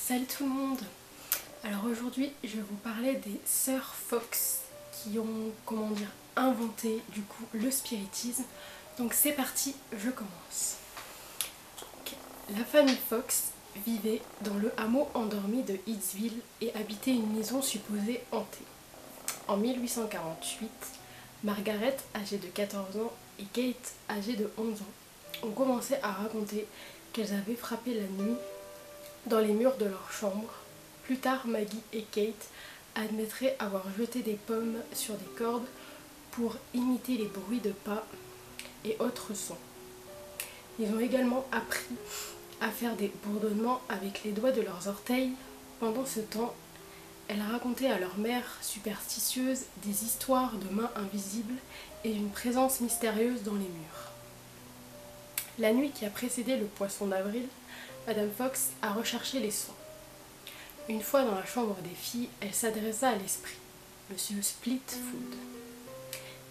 Salut tout le monde. Alors aujourd'hui je vais vous parler des sœurs Fox qui ont, inventé du coup le spiritisme. Donc c'est parti, je commence. Ok. La famille Fox vivait dans le hameau endormi de Hitsville et habitait une maison supposée hantée. En 1848, Margaret, âgée de 14 ans, et Kate, âgée de 11 ans, ont commencé à raconter qu'elles avaient frappé la nuit dans les murs de leur chambre. Plus tard, Maggie et Kate admettraient avoir jeté des pommes sur des cordes pour imiter les bruits de pas et autres sons. Ils ont également appris à faire des bourdonnements avec les doigts de leurs orteils. Pendant ce temps, elles racontaient à leur mère superstitieuse des histoires de mains invisibles et d'une présence mystérieuse dans les murs. La nuit qui a précédé le poisson d'avril, Madame Fox a recherché les sons. Une fois dans la chambre des filles, elle s'adressa à l'esprit, Monsieur Splitfoot,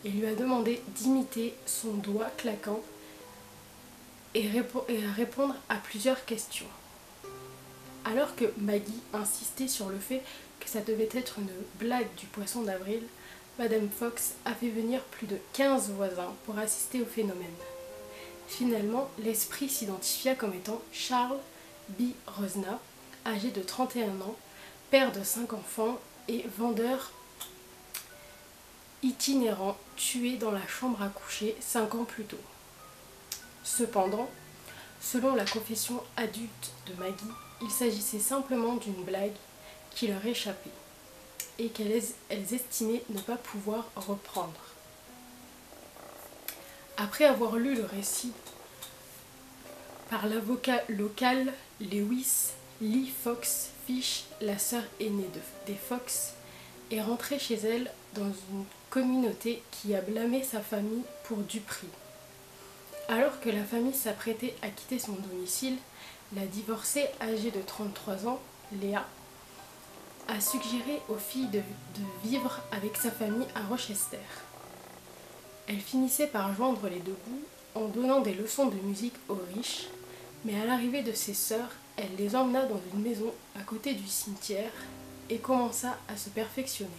et lui a demandé d'imiter son doigt claquant et répondre à plusieurs questions. Alors que Maggie insistait sur le fait que ça devait être une blague du poisson d'avril, Madame Fox a fait venir plus de 15 voisins pour assister au phénomène. Finalement, l'esprit s'identifia comme étant Charles B. Rosna, âgé de 31 ans, père de 5 enfants et vendeur itinérant, tué dans la chambre à coucher 5 ans plus tôt. Cependant, selon la confession adulte de Maggie, il s'agissait simplement d'une blague qui leur échappait et qu'elles estimaient ne pas pouvoir reprendre. Après avoir lu le récit par l'avocat local Lewis Lee Fox Fish, la sœur aînée des Fox, est rentrée chez elle dans une communauté qui a blâmé sa famille pour duperie. Alors que la famille s'apprêtait à quitter son domicile, la divorcée âgée de 33 ans, Léa, a suggéré aux filles de vivre avec sa famille à Rochester. Elle finissait par joindre les deux bouts en donnant des leçons de musique aux riches, mais à l'arrivée de ses sœurs, elle les emmena dans une maison à côté du cimetière et commença à se perfectionner.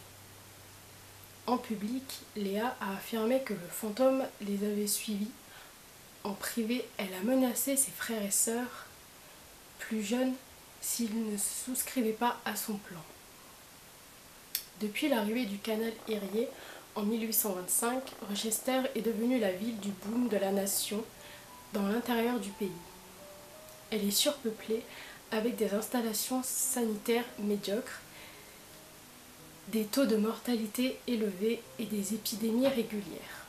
En public, Léa a affirmé que le fantôme les avait suivis. En privé, elle a menacé ses frères et sœurs plus jeunes s'ils ne se souscrivaient pas à son plan. Depuis l'arrivée du canal Erie en 1825, Rochester est devenue la ville du boom de la nation dans l'intérieur du pays. Elle est surpeuplée avec des installations sanitaires médiocres, des taux de mortalité élevés et des épidémies régulières.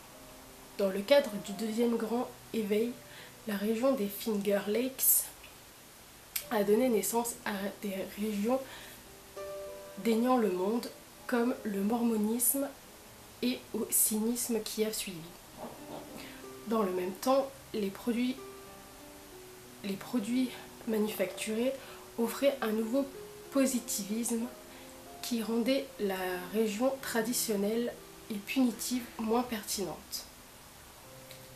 Dans le cadre du deuxième grand éveil, la région des Finger Lakes a donné naissance à des régions déniant le monde, comme le mormonisme et au cynisme qui a suivi. Dans le même temps, les produits manufacturés offraient un nouveau positivisme qui rendait la région traditionnelle et punitive moins pertinente.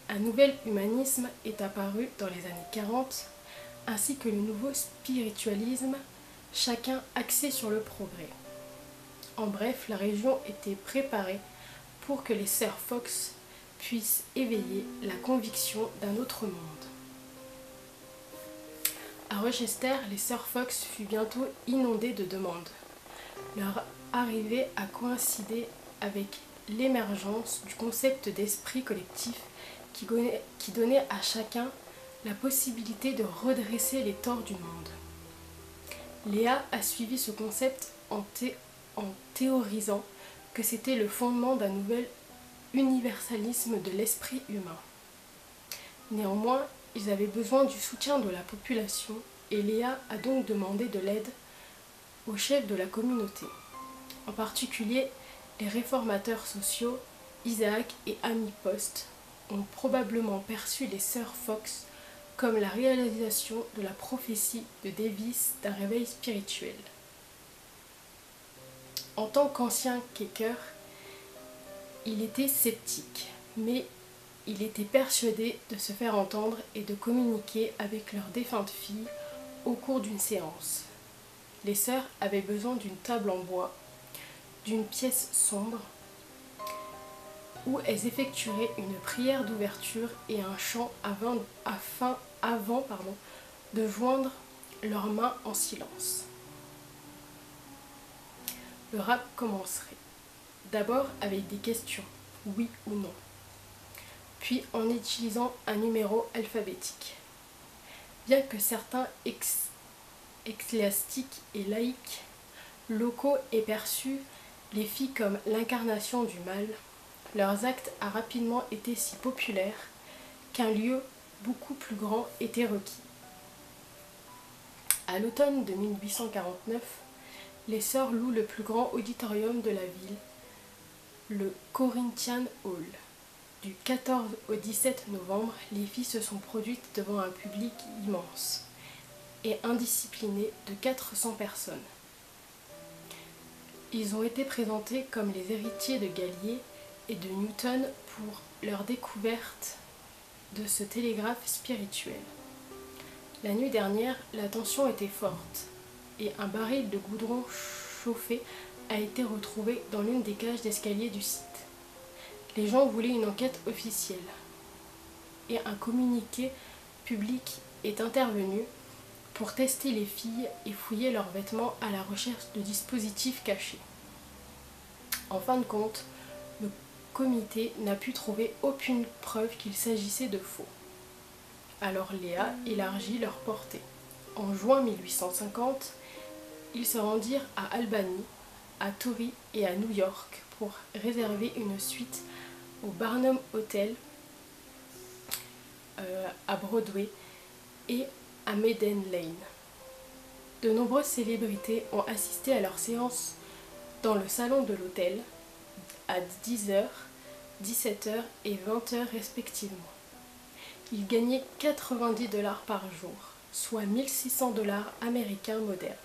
Un nouvel humanisme est apparu dans les années 40, ainsi que le nouveau spiritualisme, chacun axé sur le progrès. En bref, la région était préparée pour que les sœurs Fox puissent éveiller la conviction d'un autre monde. À Rochester, les sœurs Fox fut bientôt inondées de demandes. Leur arrivée a coïncidé avec l'émergence du concept d'esprit collectif qui donnait à chacun la possibilité de redresser les torts du monde. Léa a suivi ce concept en théorisant que c'était le fondement d'un nouvel universalisme de l'esprit humain. Néanmoins, ils avaient besoin du soutien de la population et Léa a donc demandé de l'aide aux chefs de la communauté. En particulier, les réformateurs sociaux, Isaac et Amy Post, ont probablement perçu les sœurs Fox comme la réalisation de la prophétie de Davis d'un réveil spirituel. En tant qu'ancien Quaker, il était sceptique, mais il était persuadé de se faire entendre et de communiquer avec leur défunte fille au cours d'une séance. les sœurs avaient besoin d'une table en bois, d'une pièce sombre, où elles effectueraient une prière d'ouverture et un chant avant de joindre leurs mains en silence. Le rap commencerait, d'abord avec des questions, oui ou non, puis en utilisant un numéro alphabétique. Bien que certains ecclésiastiques et laïcs locaux aient perçu les filles comme l'incarnation du mal, leurs actes a rapidement été si populaires qu'un lieu beaucoup plus grand était requis. À l'automne de 1849, les sœurs louent le plus grand auditorium de la ville, le Corinthian Hall. Du 14 au 17 novembre, les filles se sont produites devant un public immense et indiscipliné de 400 personnes. Ils ont été présentés comme les héritiers de Galilée et de Newton pour leur découverte de ce télégraphe spirituel. La nuit dernière, la tension était forte et un baril de goudron chauffé a été retrouvé dans l'une des cages d'escalier du site. Les gens voulaient une enquête officielle et un communiqué public est intervenu pour tester les filles et fouiller leurs vêtements à la recherche de dispositifs cachés. En fin de compte, le comité n'a pu trouver aucune preuve qu'il s'agissait de faux. Alors Léa élargit leur portée. En juin 1850, ils se rendirent à Albany, à Torrey et à New York pour réserver une suite au Barnum Hotel à Broadway et à Maiden Lane. De nombreuses célébrités ont assisté à leur séance dans le salon de l'hôtel à 10h, 17h et 20h respectivement. Ils gagnaient 90 $ par jour, soit 1600 $ américains modernes.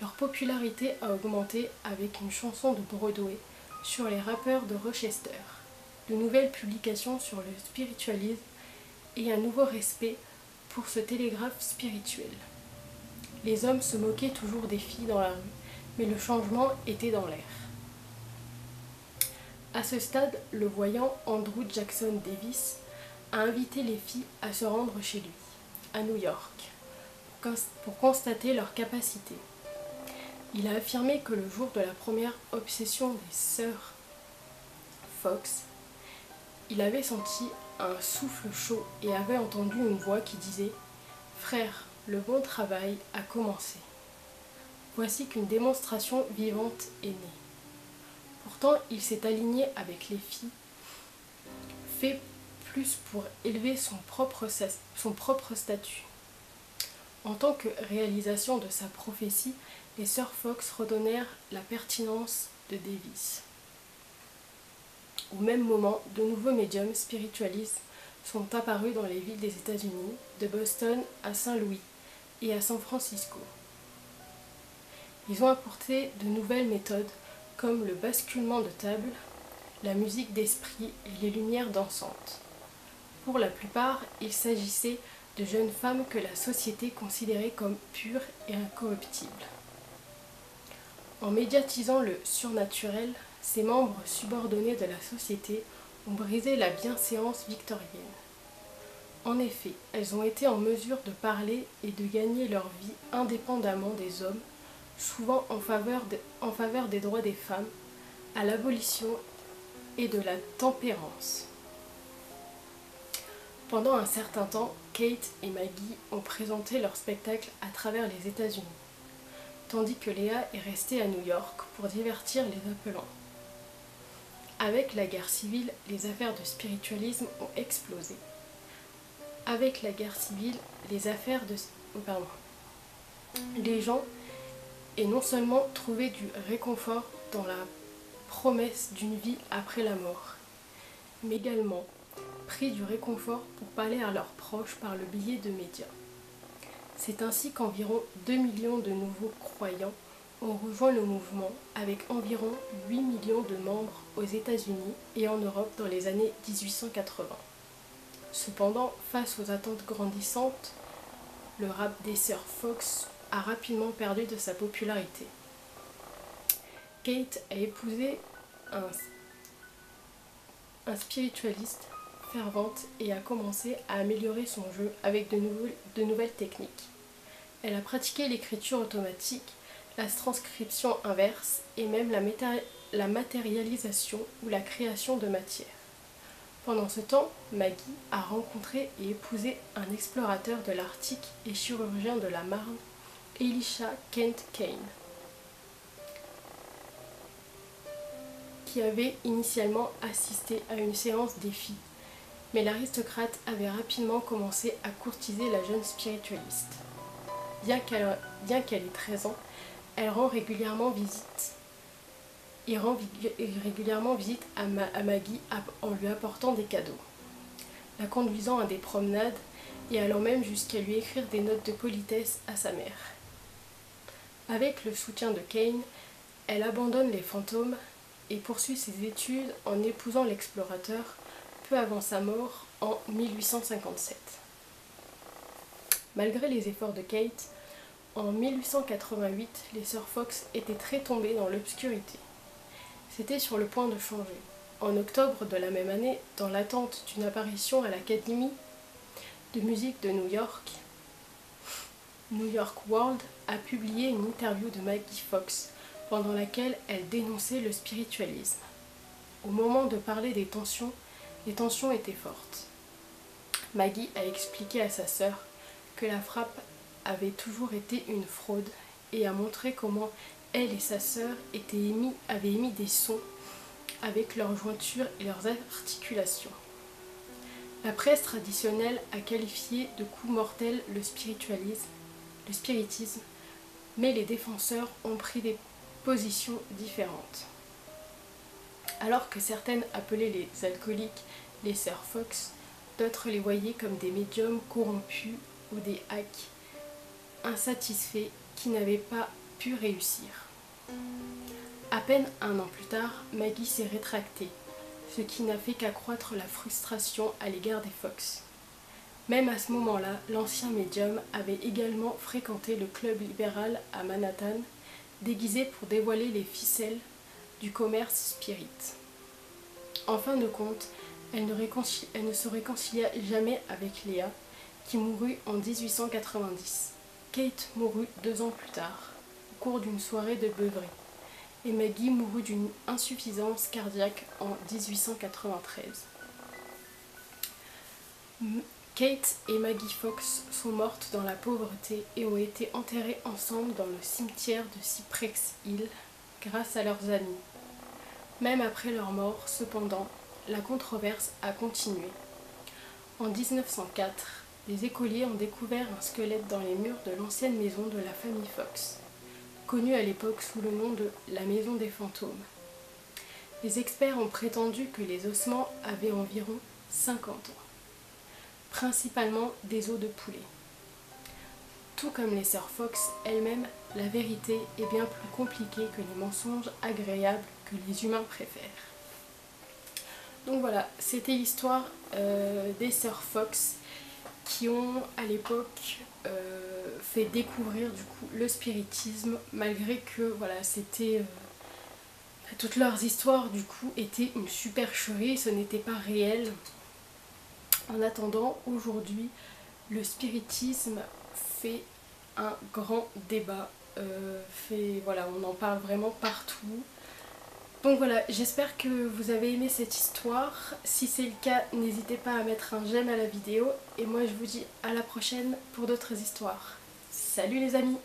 Leur popularité a augmenté avec une chanson de Broadway sur les rappeurs de Rochester, de nouvelles publications sur le spiritualisme et un nouveau respect pour ce télégraphe spirituel. Les hommes se moquaient toujours des filles dans la rue, mais le changement était dans l'air. À ce stade, le voyant Andrew Jackson Davis a invité les filles à se rendre chez lui, à New York, pour constater leurs capacités. Il a affirmé que le jour de la première obsession des sœurs Fox, il avait senti un souffle chaud et avait entendu une voix qui disait « Frère, le bon travail a commencé. Voici qu'une démonstration vivante est née. » Pourtant, il s'est aligné avec les filles, fait plus pour élever son propre statut. En tant que réalisation de sa prophétie, les sœurs Fox redonnèrent la pertinence de Davis. Au même moment, de nouveaux médiums spiritualistes sont apparus dans les villes des États-Unis, de Boston à Saint-Louis et à San Francisco. Ils ont apporté de nouvelles méthodes comme le basculement de table, la musique d'esprit et les lumières dansantes. Pour la plupart, il s'agissait de jeunes femmes que la société considérait comme pures et incorruptibles. En médiatisant le surnaturel, ces membres subordonnés de la société ont brisé la bienséance victorienne. En effet, elles ont été en mesure de parler et de gagner leur vie indépendamment des hommes, souvent en faveur des droits des femmes, à l'abolition et de la tempérance. Pendant un certain temps, Kate et Maggie ont présenté leur spectacle à travers les États-Unis, tandis que Léa est restée à New York pour divertir les appelants. Avec la guerre civile, les affaires de spiritualisme ont explosé. Avec la guerre civile, les gens et non seulement trouvé du réconfort dans la promesse d'une vie après la mort, mais également pris du réconfort pour parler à leurs proches par le biais de médias. C'est ainsi qu'environ 2 millions de nouveaux croyants ont rejoint le mouvement avec environ 8 millions de membres aux États-Unis et en Europe dans les années 1880. Cependant, face aux attentes grandissantes, le rap des sœurs Fox a rapidement perdu de sa popularité. Kate a épousé un spiritualiste fervente et a commencé à améliorer son jeu avec de nouvelles techniques. Elle a pratiqué l'écriture automatique, la transcription inverse et même la matérialisation ou la création de matière. Pendant ce temps, Maggie a rencontré et épousé un explorateur de l'Arctique et chirurgien de la Marne, Elisha Kent Kane, qui avait initialement assisté à une séance défi, mais l'aristocrate avait rapidement commencé à courtiser la jeune spiritualiste. Bien qu'elle ait 13 ans, elle rend régulièrement visite. À Maggie en lui apportant des cadeaux, la conduisant à des promenades et allant même jusqu'à lui écrire des notes de politesse à sa mère. Avec le soutien de Kane, elle abandonne les fantômes et poursuit ses études en épousant l'explorateur peu avant sa mort en 1857. Malgré les efforts de Kate, en 1888, les sœurs Fox étaient très tombées dans l'obscurité. C'était sur le point de changer. En octobre de la même année, dans l'attente d'une apparition à l'Académie de musique de New York, New York World a publié une interview de Maggie Fox pendant laquelle elle dénonçait le spiritualisme. Au moment de parler des tensions étaient fortes. Maggie a expliqué à sa sœur que la frappe avait toujours été une fraude et a montré comment elle et sa sœur avaient émis des sons avec leurs jointures et leurs articulations. La presse traditionnelle a qualifié de coup mortel le spiritisme, mais les défenseurs ont pris des positions différentes. Alors que certaines appelaient les alcooliques les sœurs Fox, d'autres les voyaient comme des médiums corrompus ou des hacks insatisfaits qui n'avaient pas pu réussir. À peine un an plus tard, Maggie s'est rétractée, ce qui n'a fait qu'accroître la frustration à l'égard des Fox. Même à ce moment-là, l'ancien médium avait également fréquenté le club libéral à Manhattan, déguisé pour dévoiler les ficelles du commerce spirit. En fin de compte, elle ne se réconcilia jamais avec Léa, qui mourut en 1890. Kate mourut 2 ans plus tard, au cours d'une soirée de beuverie, et Maggie mourut d'une insuffisance cardiaque en 1893. Kate et Maggie Fox sont mortes dans la pauvreté et ont été enterrées ensemble dans le cimetière de Cypress Hill grâce à leurs amis. Même après leur mort, cependant, la controverse a continué. En 1904, les écoliers ont découvert un squelette dans les murs de l'ancienne maison de la famille Fox, connue à l'époque sous le nom de la Maison des Fantômes. Les experts ont prétendu que les ossements avaient environ 50 ans, principalement des os de poulet. Tout comme les sœurs Fox elles-mêmes, la vérité est bien plus compliquée que les mensonges agréables que les humains préfèrent. Donc voilà, c'était l'histoire des sœurs Fox qui ont à l'époque fait découvrir du coup le spiritisme, malgré que voilà, c'était toutes leurs histoires du coup étaient une supercherie, ce n'était pas réel. En attendant, aujourd'hui, le spiritisme fait un grand débat, voilà, on en parle vraiment partout. Donc voilà, j'espère que vous avez aimé cette histoire. Si c'est le cas, n'hésitez pas à mettre un j'aime à la vidéo. Et moi je vous dis à la prochaine pour d'autres histoires. Salut les amis!